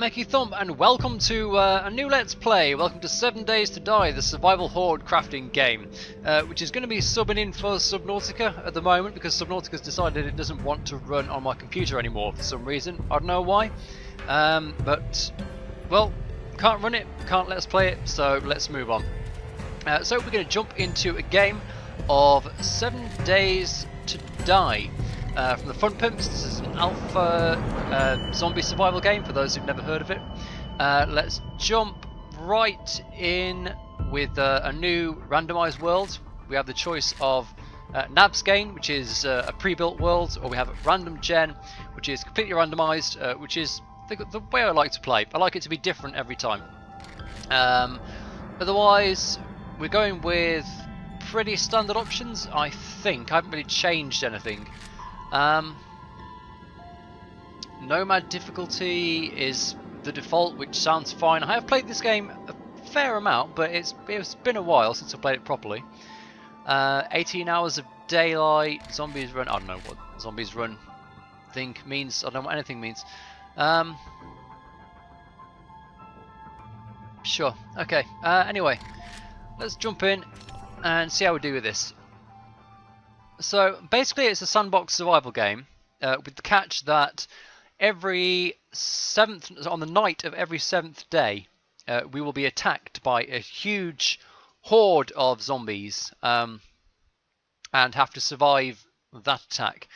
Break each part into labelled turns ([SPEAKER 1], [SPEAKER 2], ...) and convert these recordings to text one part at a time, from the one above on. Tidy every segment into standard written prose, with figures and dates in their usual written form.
[SPEAKER 1] I'm EkkiThump and welcome to a new Let's Play. Welcome to 7 Days to Die, the survival horde crafting game, which is going to be subbing in for Subnautica at the moment because Subnautica's decided it doesn't want to run on my computer anymore for some reason. I don't know why, but, well, can't run it, can't let us play it, so let's move on. So we're going to jump into a game of 7 Days to Die. From the Fun Pimps. This is an alpha zombie survival game for those who've never heard of it. Let's jump right in with a new randomized world. We have the choice of Nabsgain, which is a pre-built world, or we have Random Gen, which is completely randomized, which is the way I like to play. I like it to be different every time. Otherwise, we're going with pretty standard options, I think. I haven't really changed anything. Nomad difficulty is the default, which sounds fine. I have played this game a fair amount, but it's been a while since I played it properly. 18 hours of daylight, zombies run. I don't know what zombies run thing means. I don't know what anything means. Sure, okay. Anyway, let's jump in and see how we do with this. So basically it's a sandbox survival game with the catch that on the night of every 7th day we will be attacked by a huge horde of zombies and have to survive that attack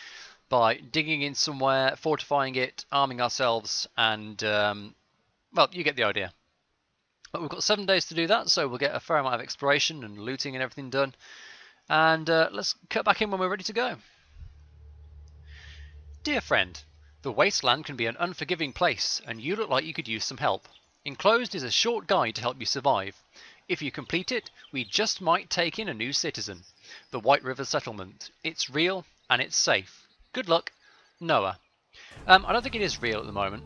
[SPEAKER 1] by digging in somewhere, fortifying it, arming ourselves, and well, you get the idea. But we've got 7 days to do that, so we'll get a fair amount of exploration and looting and everything done. And let's cut back in when we're ready to go. Dear friend, the wasteland can be an unforgiving place, and you look like you could use some help. Enclosed is a short guide to help you survive. If you complete it, we just might take in a new citizen. The White River Settlement. It's real, and it's safe. Good luck, Noah. I don't think it is real at the moment.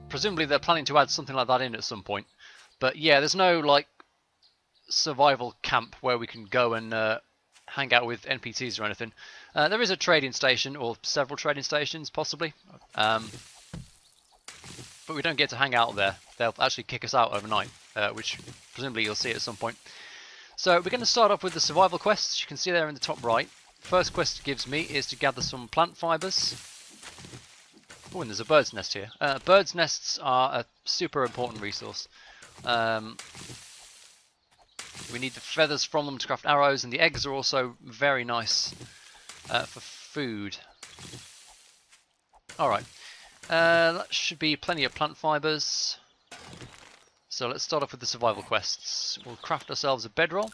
[SPEAKER 1] Presumably they're planning to add something like that in at some point. But yeah, there's no, like, survival camp where we can go and hang out with NPCs or anything. There is a trading station, or several trading stations possibly, but we don't get to hang out there. They'll actually kick us out overnight, which presumably you'll see at some point. So we're going to start off with the survival quests. You can see there in the top right. First quest it gives me is to gather some plant fibres. Oh, and there's a bird's nest here. Birds' nests are a super important resource. We need the feathers from them to craft arrows, and the eggs are also very nice for food. Alright, that should be plenty of plant fibres. So let's start off with the survival quests. We'll craft ourselves a bedroll.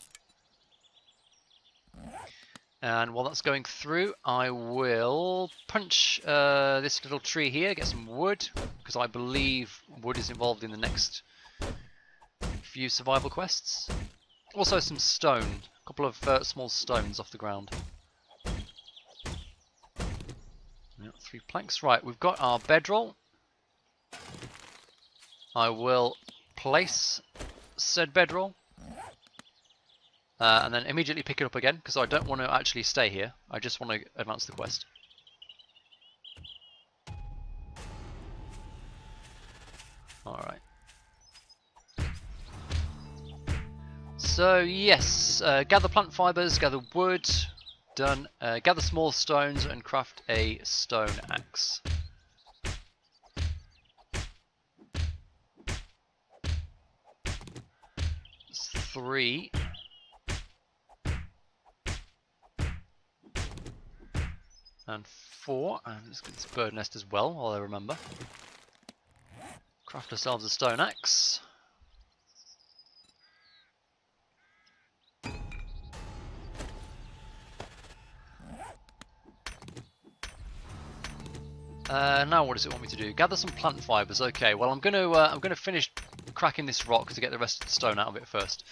[SPEAKER 1] And while that's going through, I will punch this little tree here, get some wood, because I believe wood is involved in the next few survival quests. Also some stone, a couple of small stones off the ground. Yep, 3 planks. Right, we've got our bedroll. I will place said bedroll. And then immediately pick it up again, because I don't want to actually stay here. I just want to advance the quest. Alright. So yes, gather plant fibres, gather wood, done. Gather small stones and craft a stone axe. That's 3. And 4, and let's get this bird nest as well, while I remember. Craft ourselves a stone axe. Now what does it want me to do? Gather some plant fibres. Okay, well I'm gonna finish cracking this rock to get the rest of the stone out of it first.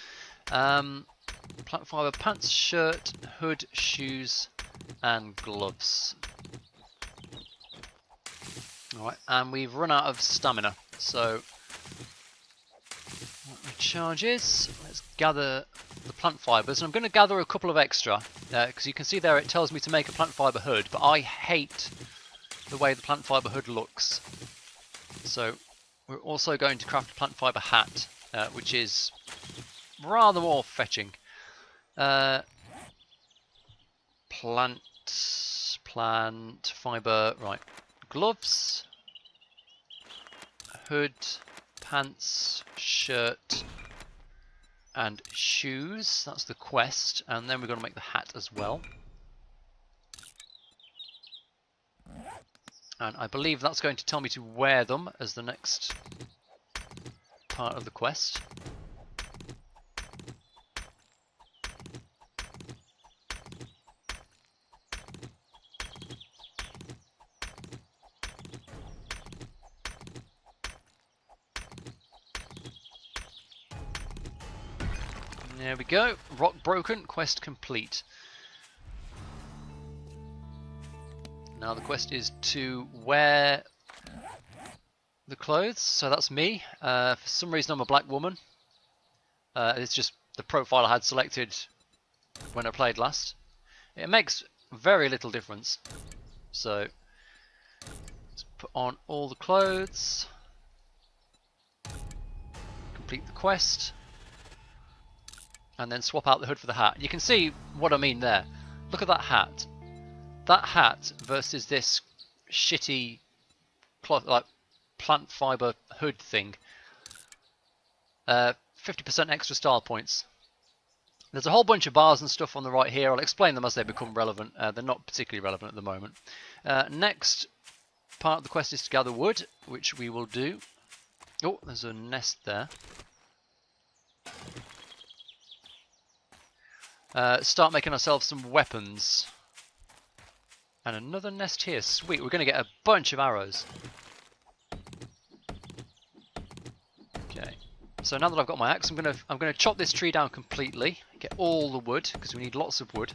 [SPEAKER 1] Plant fibre, pants, shirt, hood, shoes, and gloves. Alright, and we've run out of stamina, so what recharges. Let's gather the plant fibres, and I'm going to gather a couple of extra because you can see there it tells me to make a plant fibre hood, but I hate the way the plant fibre hood looks. So we're also going to craft a plant fibre hat, which is rather more fetching. Plant fibre, right. Gloves, hood, pants, shirt, and shoes. That's the quest, and then we're going to make the hat as well. And I believe that's going to tell me to wear them as the next part of the quest. There we go. Rock broken, quest complete. Now the quest is to wear the clothes, so that's me. For some reason I'm a black woman. It's just the profile I had selected when I played last. It makes very little difference. So let's put on all the clothes. Complete the quest. And then swap out the hood for the hat. You can see what I mean there. Look at that hat. That hat versus this shitty cloth, like plant fibre hood thing. 50% extra style points. There's a whole bunch of bars and stuff on the right here. I'll explain them as they become relevant. They're not particularly relevant at the moment. Next part of the quest is to gather wood, which we will do. Oh, there's a nest there. Start making ourselves some weapons. And another nest here. Sweet, we're going to get a bunch of arrows. Okay. So now that I've got my axe, I'm going to chop this tree down completely. Get all the wood, because we need lots of wood.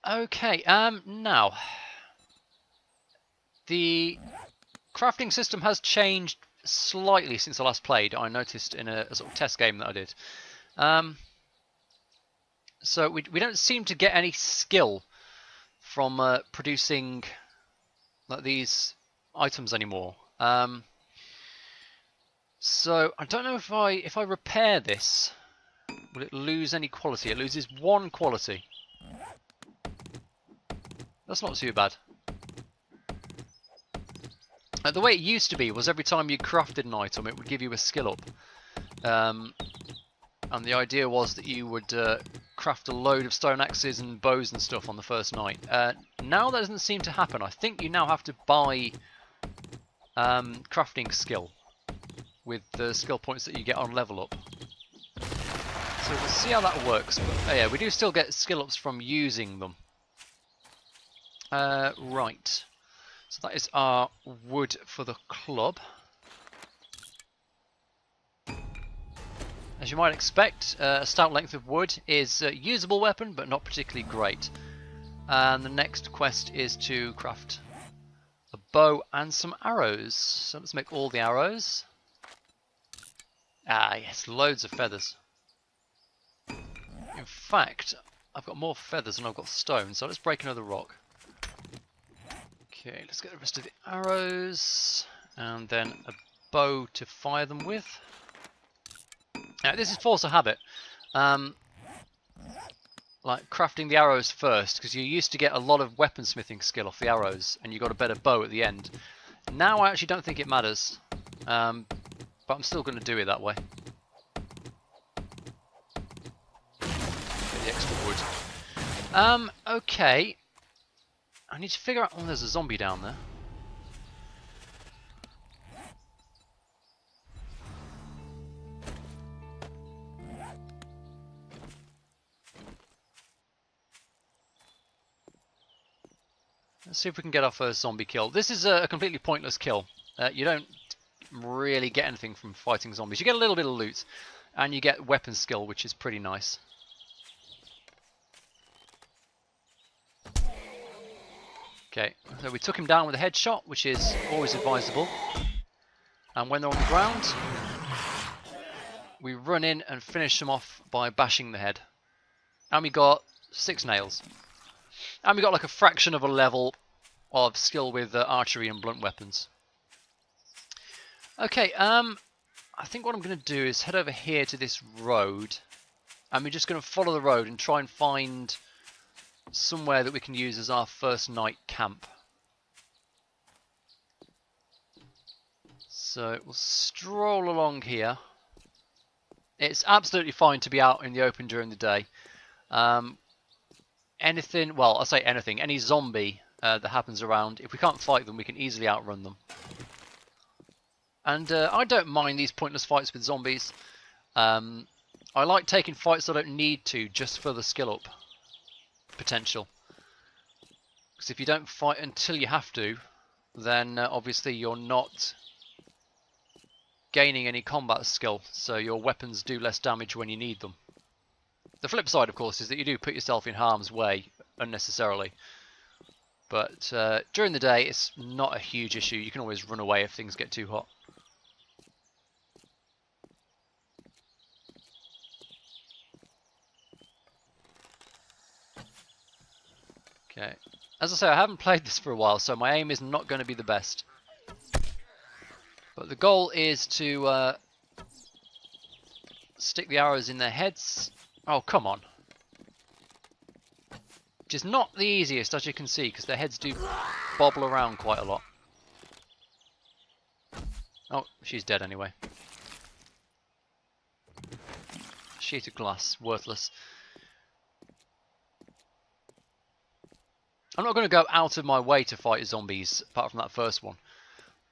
[SPEAKER 1] Okay, now the crafting system has changed slightly since I last played. I noticed in a sort of test game that I did. So we don't seem to get any skill from producing like these items anymore. So I don't know if I repair this, will it lose any quality? It loses 1 quality. That's not too bad. The way it used to be was every time you crafted an item, it would give you a skill up. And the idea was that you would craft a load of stone axes and bows and stuff on the first night. Now that doesn't seem to happen. I think you now have to buy crafting skill with the skill points that you get on level up. So we'll see how that works. But yeah, we do still get skill ups from using them. Right, so that is our wood for the club. As you might expect, a stout length of wood is a usable weapon, but not particularly great. And the next quest is to craft a bow and some arrows. So let's make all the arrows. Ah yes, loads of feathers. In fact, I've got more feathers than I've got stone, so let's break another rock. Okay, let's get the rest of the arrows, and then a bow to fire them with. Now, this is force of habit, like crafting the arrows first, because you used to get a lot of weaponsmithing skill off the arrows, and you got a better bow at the end. Now I actually don't think it matters, but I'm still going to do it that way. Get the extra wood. Okay. I need to figure out... Oh, there's a zombie down there. Let's see if we can get our first zombie kill. This is a completely pointless kill. You don't really get anything from fighting zombies. You get a little bit of loot, and you get weapon skill, which is pretty nice. Okay, so we took him down with a headshot, which is always advisable. And when they're on the ground, we run in and finish them off by bashing the head. And we got 6 nails. And we got like a fraction of a level of skill with archery and blunt weapons. Okay, I think what I'm going to do is head over here to this road. And we're just going to follow the road and try and find somewhere that we can use as our first night camp. So we'll stroll along here. It's absolutely fine to be out in the open during the day. Anything, well, I'll say anything, any zombie that happens around, if we can't fight them, we can easily outrun them. And I don't mind these pointless fights with zombies. I like taking fights I don't need to, just for the skill up potential. Because if you don't fight until you have to, then obviously you're not gaining any combat skill, so your weapons do less damage when you need them. The flip side, of course, is that you do put yourself in harm's way unnecessarily. But during the day, it's not a huge issue. You can always run away if things get too hot. Okay. As I say, I haven't played this for a while, so my aim is not going to be the best. But the goal is to stick the arrows in their heads. Oh, come on. Which is not the easiest, as you can see, because their heads do bobble around quite a lot. Oh, she's dead anyway. Sheet of glass, worthless. I'm not going to go out of my way to fight zombies, apart from that first one.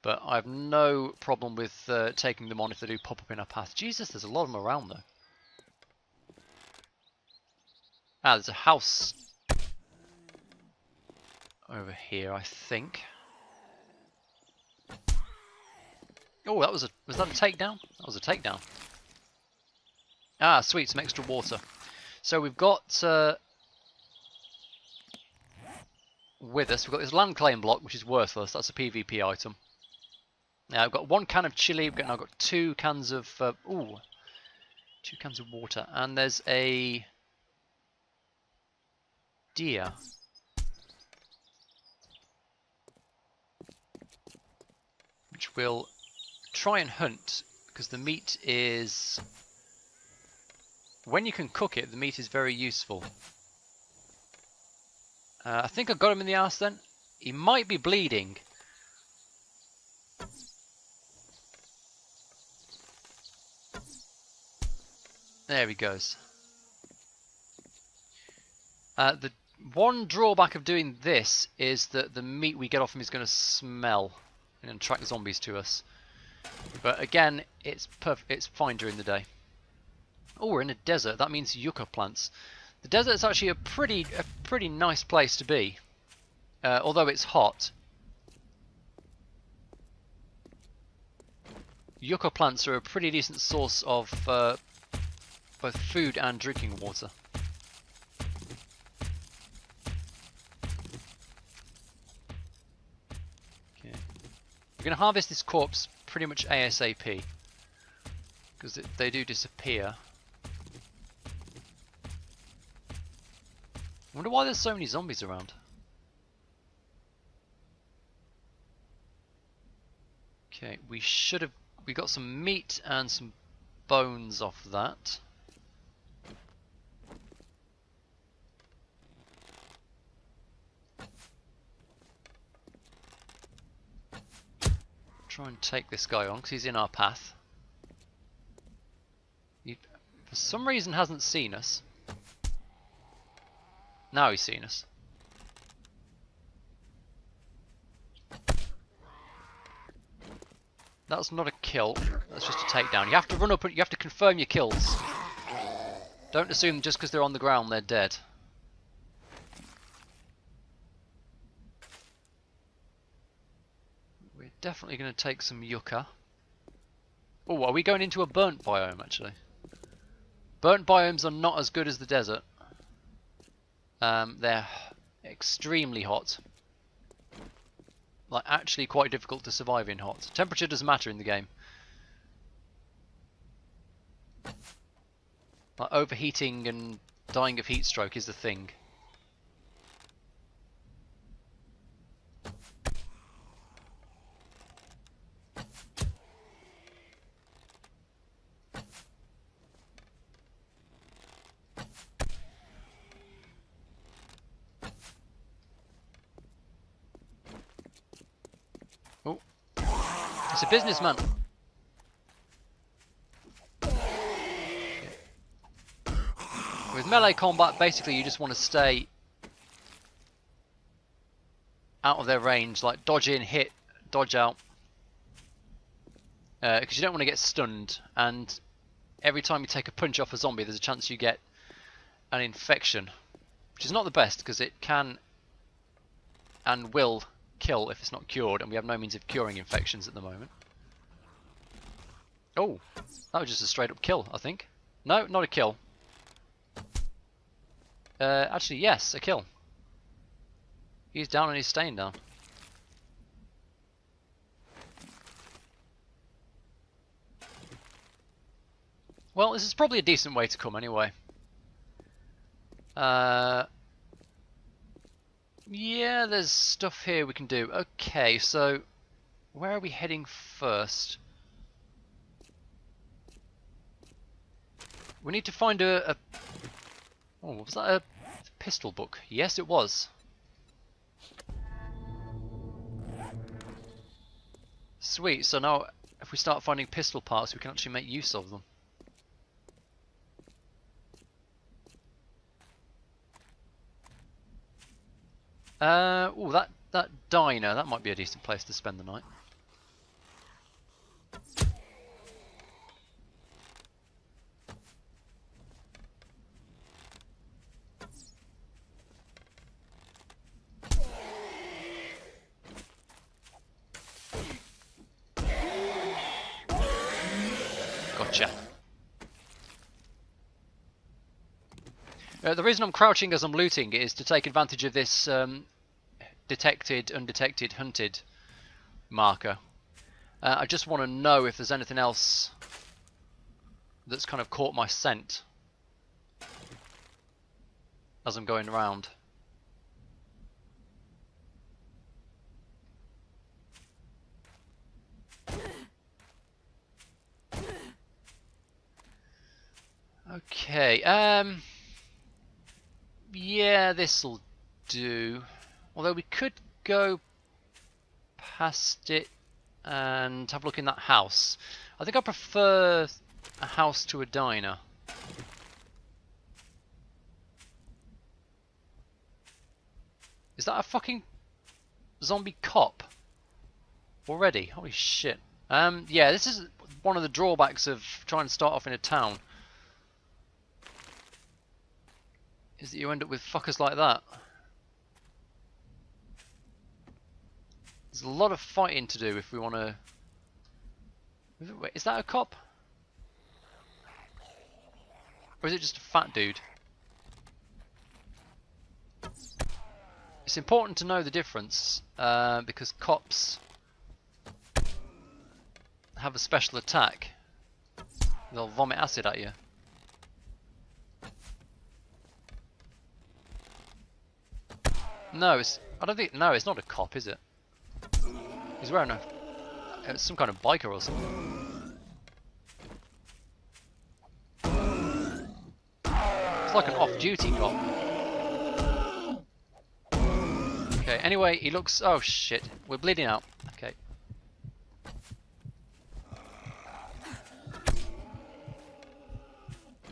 [SPEAKER 1] But I have no problem with taking them on if they do pop up in our path. Jesus, there's a lot of them around though. Ah, there's a house over here, I think. Oh, was that a takedown? That was a takedown. Ah, sweet, some extra water. So we've got with us, we've got this land claim block, which is worthless. That's a PvP item. Now I've got 1 can of chili. I've got 2 cans of 2 cans of water, and there's a deer. Which we'll try and hunt, because the meat is, when you can cook it, the meat is very useful. I think I got him in the arse then. He might be bleeding. There he goes. The one drawback of doing this is that the meat we get off him is going to smell and attract zombies to us. But again, it's fine during the day. Oh, we're in a desert. That means yucca plants. The desert is actually a pretty nice place to be, although it's hot. Yucca plants are a pretty decent source of both food and drinking water. Okay, we're going to harvest this corpse pretty much ASAP, because they do disappear. I wonder why there's so many zombies around. Okay, we got some meat and some bones off that. Try and take this guy on because he's in our path. He, for some reason, hasn't seen us. Now he's seen us. That's not a kill. That's just a takedown. You have to run up and you have to confirm your kills. Don't assume just because they're on the ground they're dead. We're definitely going to take some yucca. Oh, are we going into a burnt biome actually? Burnt biomes are not as good as the desert. They're extremely hot. like actually quite difficult to survive in hot. Temperature doesn't matter in the game. Like overheating and dying of heat stroke is the thing. Oh, it's a businessman. With melee combat, basically you just want to stay out of their range, like dodge in, hit, dodge out, because you don't want to get stunned, and every time you take a punch off a zombie there's a chance you get an infection, which is not the best because it can and will kill if it's not cured, and we have no means of curing infections at the moment. Oh, that was just a straight up kill, I think. No, not a kill. Actually, yes, a kill. He's down and he's staying down. Well, this is probably a decent way to come anyway. Yeah, there's stuff here we can do. Okay, so where are we heading first? We need to find a oh, was that a pistol book? Yes, it was. Sweet, so now if we start finding pistol parts, we can actually make use of them. Oh, that diner, that might be a decent place to spend the night. Gotcha. The reason I'm crouching as I'm looting is to take advantage of this detected, undetected, hunted marker. I just want to know if there's anything else that's kind of caught my scent as I'm going around. Okay, yeah, this'll do. Although we could go past it and have a look in that house. I think I prefer a house to a diner. Is that a fucking zombie cop already? Holy shit. Yeah, this is one of the drawbacks of trying to start off in a town. Is that you end up with fuckers like that. There's a lot of fighting to do if we want to... Wait, is that a cop? Or is it just a fat dude? It's important to know the difference, because cops have a special attack. They'll vomit acid at you. No, I don't think. No, it's not a cop, is it? He's wearing it's some kind of biker or something. It's like an off-duty cop. Okay. Anyway, he looks. Oh shit, we're bleeding out. Okay.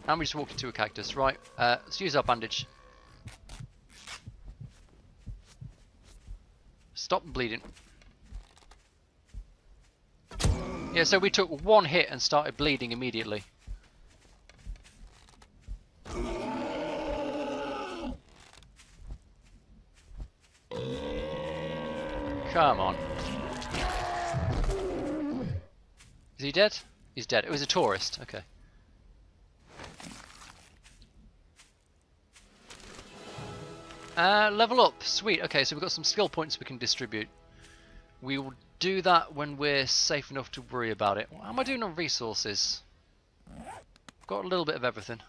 [SPEAKER 1] And we just walked into a cactus. Right. Let's use our bandage. Stop bleeding. Yeah, so we took one hit and started bleeding immediately. Come on. Is he dead? He's dead. It was a tourist. Okay. Level up. Sweet. Okay, so we've got some skill points we can distribute. We will do that when we're safe enough to worry about it. How am I doing on resources? Got a little bit of everything.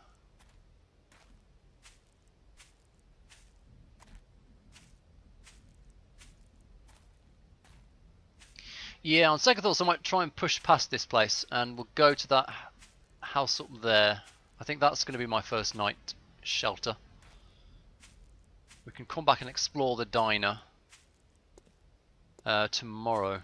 [SPEAKER 1] Yeah, on second thoughts I might try and push past this place and we'll go to that house up there. I think that's going to be my first night shelter. We can come back and explore the diner tomorrow.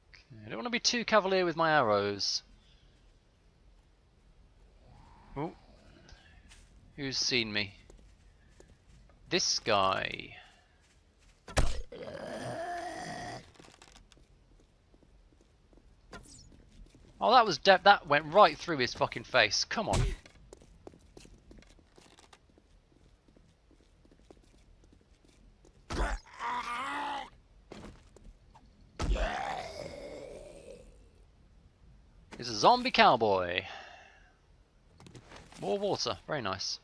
[SPEAKER 1] Okay, I don't want to be too cavalier with my arrows. Oh, who's seen me? This guy. Oh, that was that went right through his fucking face. Come on. He's a zombie cowboy. More water, very nice.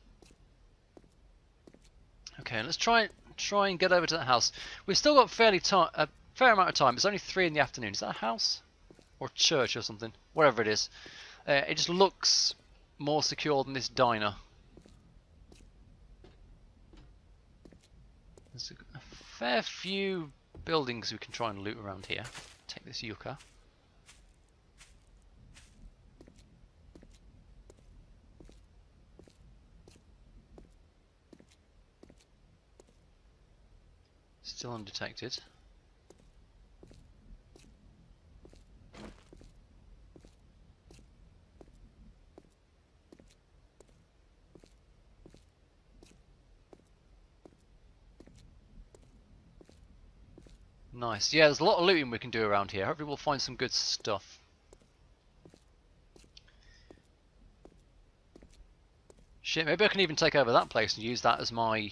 [SPEAKER 1] Okay, let's try and get over to that house. We've still got a fair amount of time. It's only 3 in the afternoon. Is that a house? Or church or something? Whatever it is. It just looks more secure than this diner. There's a fair few buildings we can try and loot around here. Take this yucca. Still undetected. Nice. Yeah, there's a lot of looting we can do around here. Hopefully we'll find some good stuff. Shit, maybe I can even take over that place and use that as my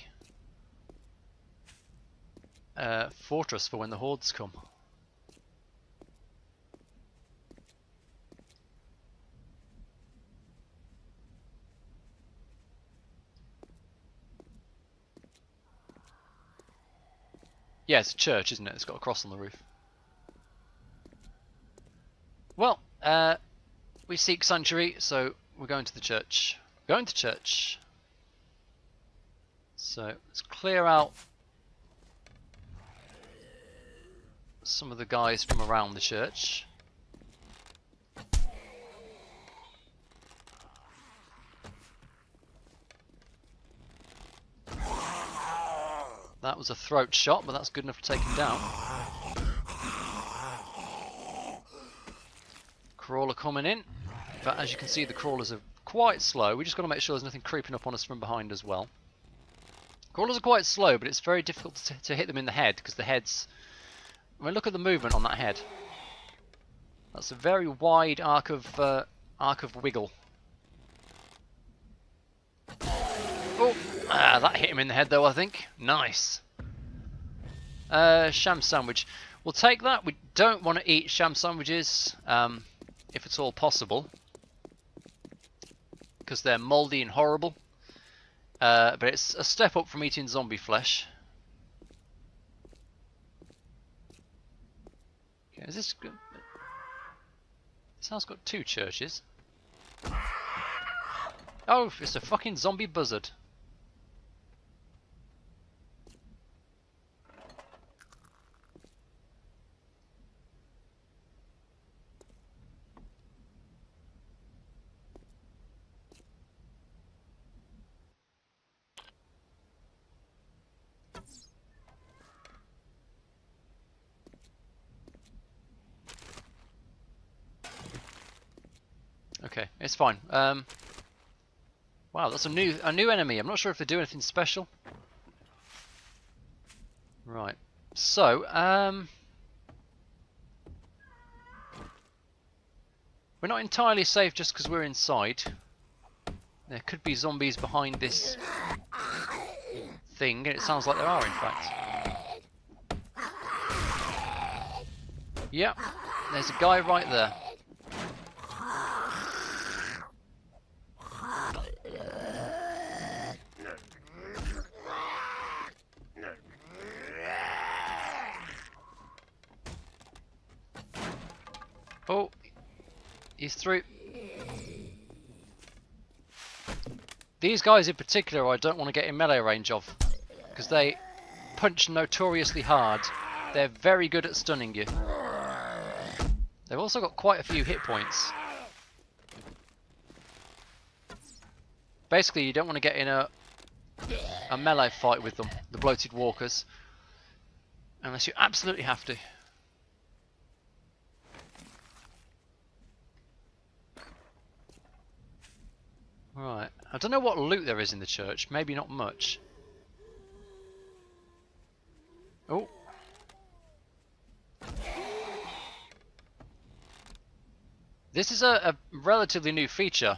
[SPEAKER 1] fortress for when the hordes come. Yeah, it's a church, isn't it? It's got a cross on the roof. Well, we seek sanctuary, so we're going to the church. We're going to church. So let's clear out some of the guys from around the church. That was a throat shot, but that's good enough to take him down. Crawler coming in. But as you can see, the crawlers are quite slow. We just got to make sure there's nothing creeping up on us from behind as well. Crawlers are quite slow, but it's very difficult to hit them in the head because the heads. I mean, look at the movement on that head. That's a very wide arc of wiggle. Oh, that hit him in the head though, I think. Nice. Sham sandwich. We'll take that. We don't want to eat sham sandwiches, if it's all possible, because they're mouldy and horrible. But it's a step up from eating zombie flesh. Okay, is this good? This house got 2 churches. Oh, it's a fucking zombie buzzard. Okay, it's fine. Wow, that's a new enemy. I'm not sure if they do anything special. Right. So, we're not entirely safe just because we're inside. There could be zombies behind this thing, and it sounds like there are, in fact. Yep, there's a guy right there. He's through. These guys in particular I don't want to get in melee range of, because they punch notoriously hard. They're very good at stunning you. They've also got quite a few hit points. Basically, you don't want to get in a melee fight with them, the bloated walkers, unless you absolutely have to. Right, I don't know what loot there is in the church, maybe not much. Oh. This is a relatively new feature.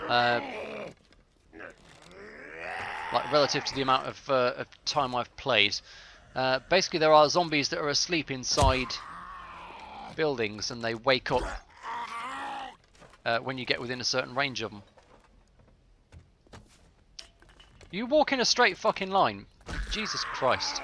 [SPEAKER 1] Like relative to the amount of time I've played. Basically there are zombies that are asleep inside buildings and they wake up when you get within a certain range of them. You walk in a straight fucking line. Jesus Christ.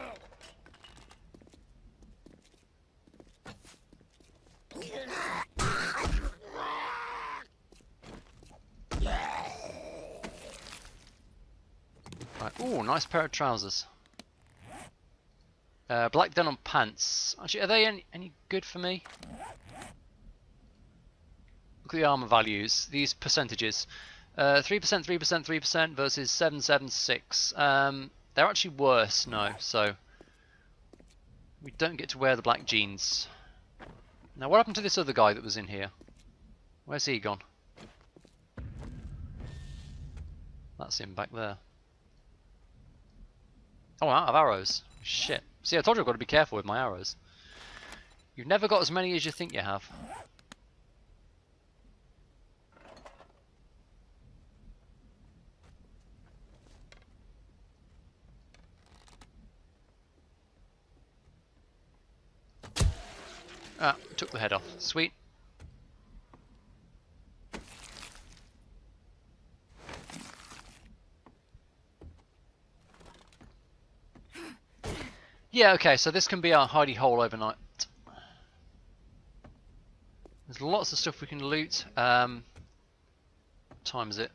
[SPEAKER 1] Right. Ooh, nice pair of trousers. Black denim pants. Actually, are they any good for me? Look at the armor values. These percentages. 3%, 3%, 3% versus 7, 7, 6. They're actually worse, no. So we don't get to wear the black jeans. Now, what happened to this other guy that was in here? Where's he gone? That's him back there. Oh, I'm out of arrows. Shit. See, I told you I've got to be careful with my arrows. You've never got as many as you think you have. Ah, took the head off. Sweet. Yeah, okay, so this can be our hidey hole overnight. There's lots of stuff we can loot. What time is it?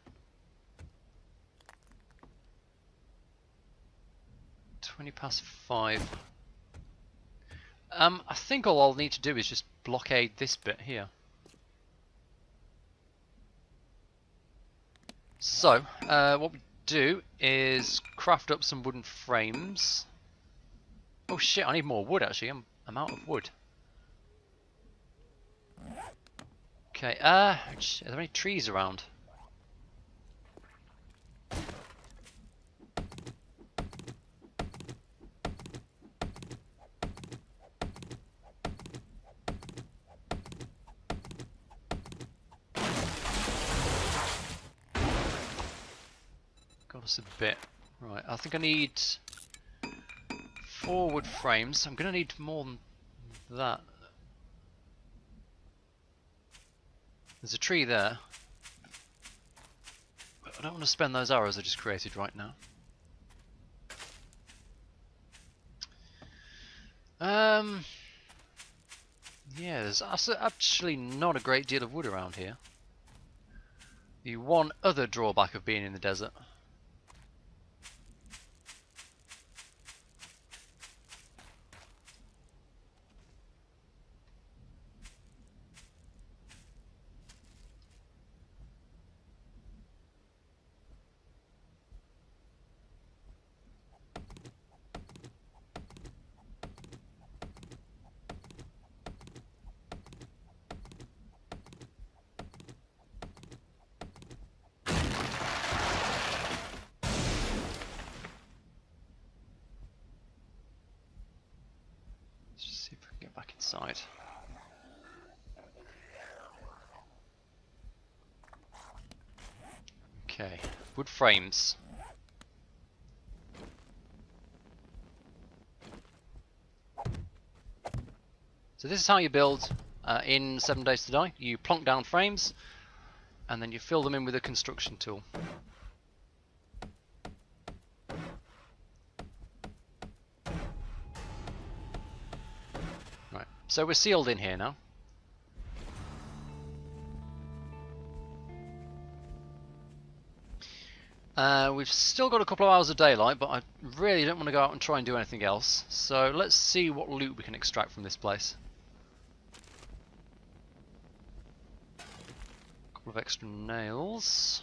[SPEAKER 1] 5:20. I think all I'll need to do is just blockade this bit here. So, what we do is craft up some wooden frames. Oh shit, I need more wood actually, I'm out of wood. Okay, are there any trees around? Got us a bit. Right, I think I need 4 wood frames. I'm going to need more than that. There's a tree there. But I don't want to spend those arrows I just created right now. Yeah, there's actually not a great deal of wood around here. The one other drawback of being in the desert. Back inside. Okay, wood frames. So this is how you build in 7 Days to Die. You plonk down frames and then you fill them in with a construction tool. So we're sealed in here now. We've still got a couple of hours of daylight, but I really don't want to go out and try and do anything else. So let's see what loot we can extract from this place. A couple of extra nails.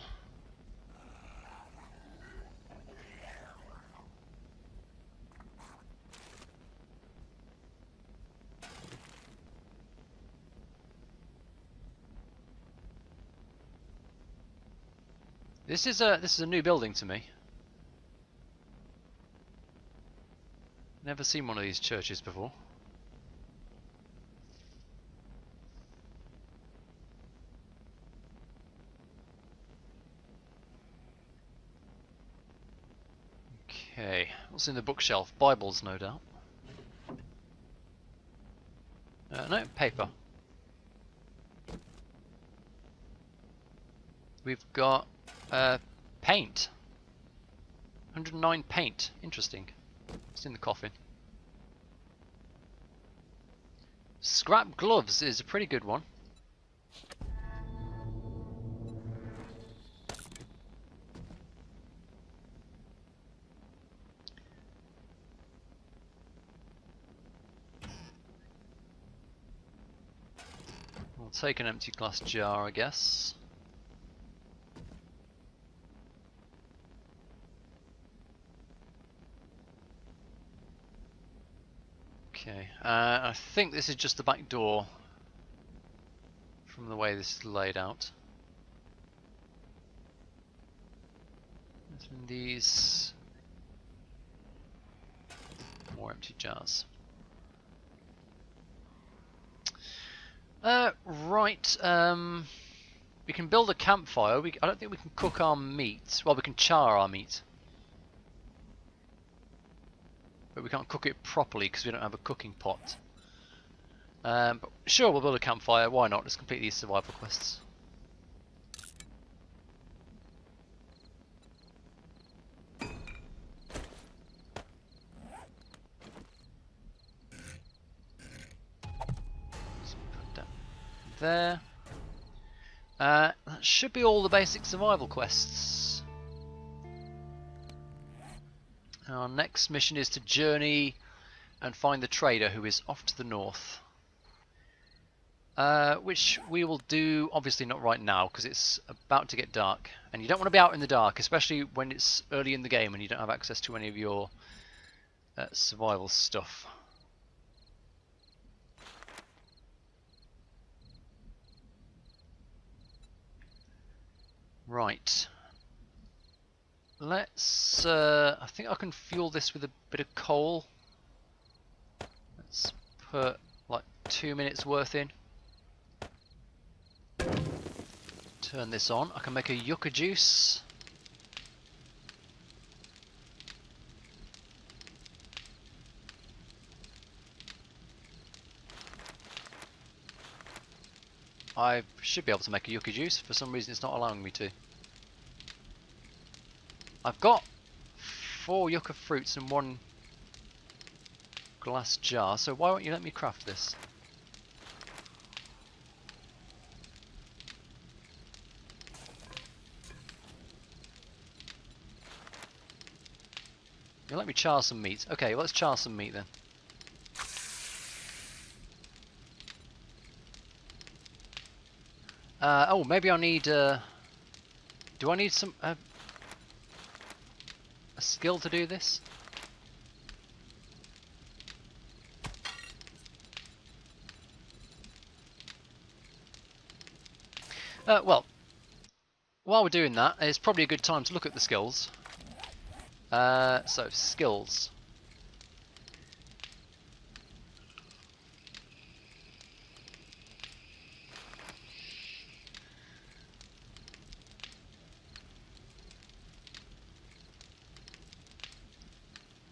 [SPEAKER 1] This is a new building to me. Never seen one of these churches before. Okay, what's in the bookshelf? Bibles, no doubt. No, paper. We've got paint. 109 paint. Interesting. It's in the coffin. Scrap gloves is a pretty good one. We'll take an empty glass jar, I guess. Okay, I think this is just the back door from the way this is laid out. And these more empty jars. Right, we can build a campfire. I don't think we can cook our meat. Well, we can char our meat. But we can't cook it properly because we don't have a cooking pot. But sure, we'll build a campfire. Why not? Let's complete these survival quests. Let's put that there. That should be all the basic survival quests. Our next mission is to journey and find the trader who is off to the north. Which we will do, obviously not right now because it's about to get dark. And you don't want to be out in the dark, especially when it's early in the game and you don't have access to any of your survival stuff. Right. Let's, I think I can fuel this with a bit of coal. Let's put like 2 minutes worth in. Turn this on. I can make a yucca juice. I should be able to make a yucca juice. For some reason it's not allowing me to. I've got 4 yucca fruits and 1 glass jar, so why won't you let me craft this? You let me char some meat. Okay, let's char some meat then. Oh, maybe I need. Do I need some a skill to do this? Well, while we're doing that, it's probably a good time to look at the skills. So skills.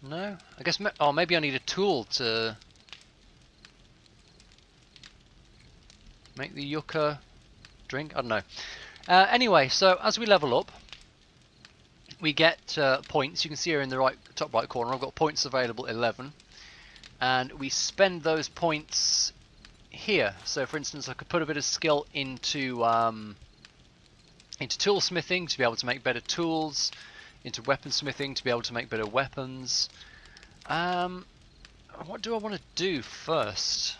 [SPEAKER 1] No? I guess, oh, maybe I need a tool to make the yucca drink? I don't know. Anyway, so as we level up, we get points. You can see here in the top right corner, I've got points available, 11. And we spend those points here. So for instance, I could put a bit of skill into toolsmithing to be able to make better tools. into weaponsmithing to be able to make better weapons. What do I want to do first?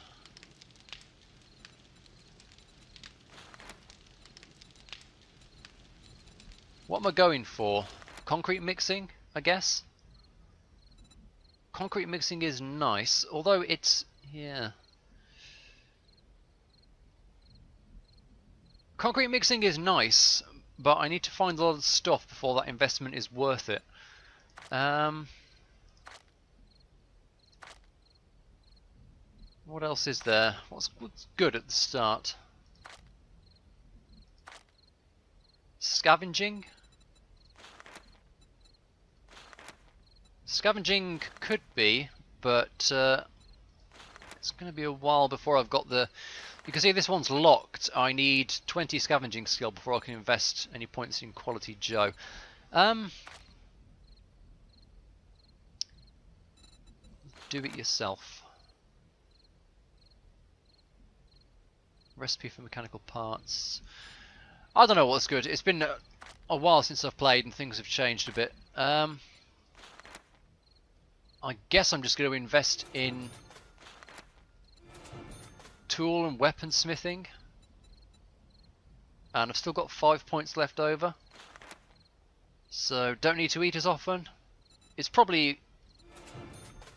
[SPEAKER 1] What am I going for? Concrete mixing, I guess? Concrete mixing is nice, although it's... yeah. Concrete mixing is nice, but I need to find a lot of stuff before that investment is worth it. What else is there? What's good at the start? Scavenging? Scavenging could be, but it's going to be a while before I've got the... You can see this one's locked. I need 20 scavenging skill before I can invest any points in Quality Joe. Do it yourself. Recipe for mechanical parts. I don't know what's good. It's been a while since I've played and things have changed a bit. I guess I'm just going to invest in tool and weaponsmithing. And I've still got 5 points left over. So don't need to eat as often. It's probably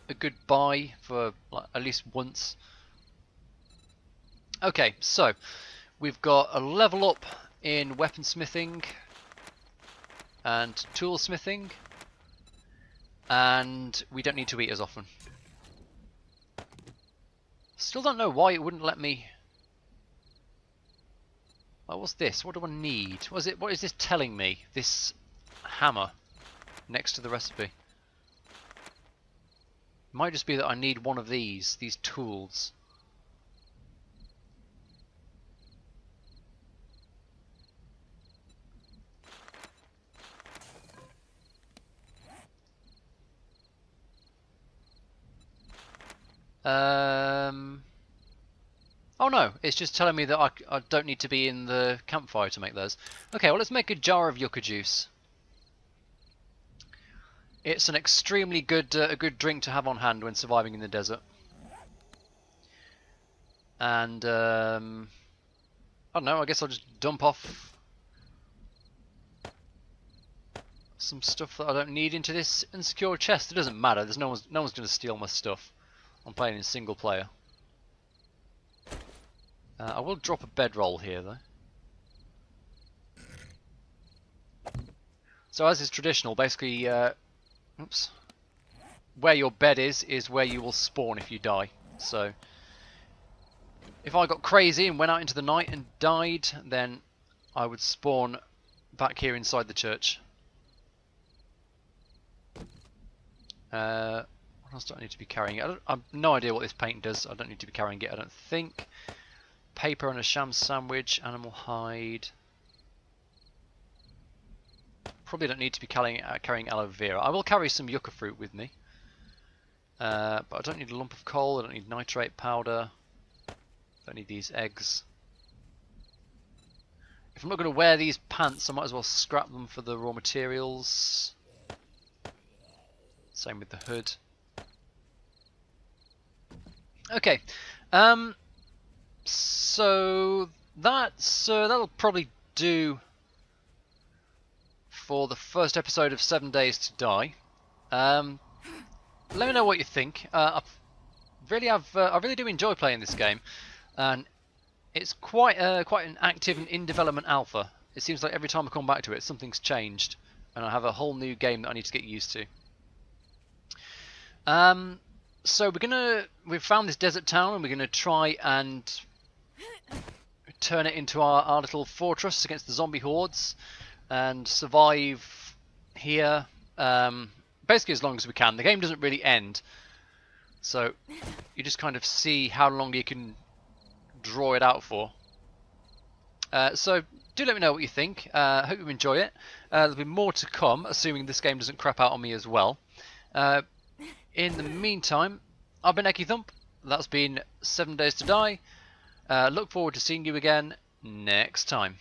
[SPEAKER 1] a good buy for like, at least once. Okay, so we've got a level up in weaponsmithing and toolsmithing. And we don't need to eat as often. Still don't know why it wouldn't let me... Oh, what's this? What do I need? What is this telling me? This hammer next to the recipe. Might just be that I need one of these tools. Oh no, it's just telling me that I don't need to be in the campfire to make those. Okay, well let's make a jar of yucca juice. It's an extremely good a good drink to have on hand when surviving in the desert. And I don't know, I guess I'll just dump off some stuff that I don't need into this insecure chest. It doesn't matter, there's no one's going to steal my stuff. I'm playing in single player. I will drop a bedroll here though. So as is traditional, basically, oops, where your bed is where you will spawn if you die. So if I got crazy and went out into the night and died, then I would spawn back here inside the church. What else do I need to be carrying? I have no idea what this paint does. I don't need to be carrying it, I don't think. Paper and a sham sandwich, animal hide. Probably don't need to be carrying aloe vera. I will carry some yucca fruit with me. But I don't need a lump of coal, I don't need nitrate powder. Don't need these eggs. If I'm not going to wear these pants, I might as well scrap them for the raw materials. Same with the hood. Okay. So that'll probably do for the first episode of 7 Days to Die. Let me know what you think. I really do enjoy playing this game, and it's quite an active and in development alpha. It seems like every time I come back to it, something's changed, and I have a whole new game that I need to get used to. So we've found this desert town, and we're gonna try and turn it into our little fortress against the zombie hordes and survive here basically as long as we can. The game doesn't really end, so you just kind of see how long you can draw it out for. So do let me know what you think. I hope you enjoy it. There'll be more to come, assuming this game doesn't crap out on me as well. In the meantime, I've been EkkiThump. That's been 7 Days to Die. Look forward to seeing you again next time.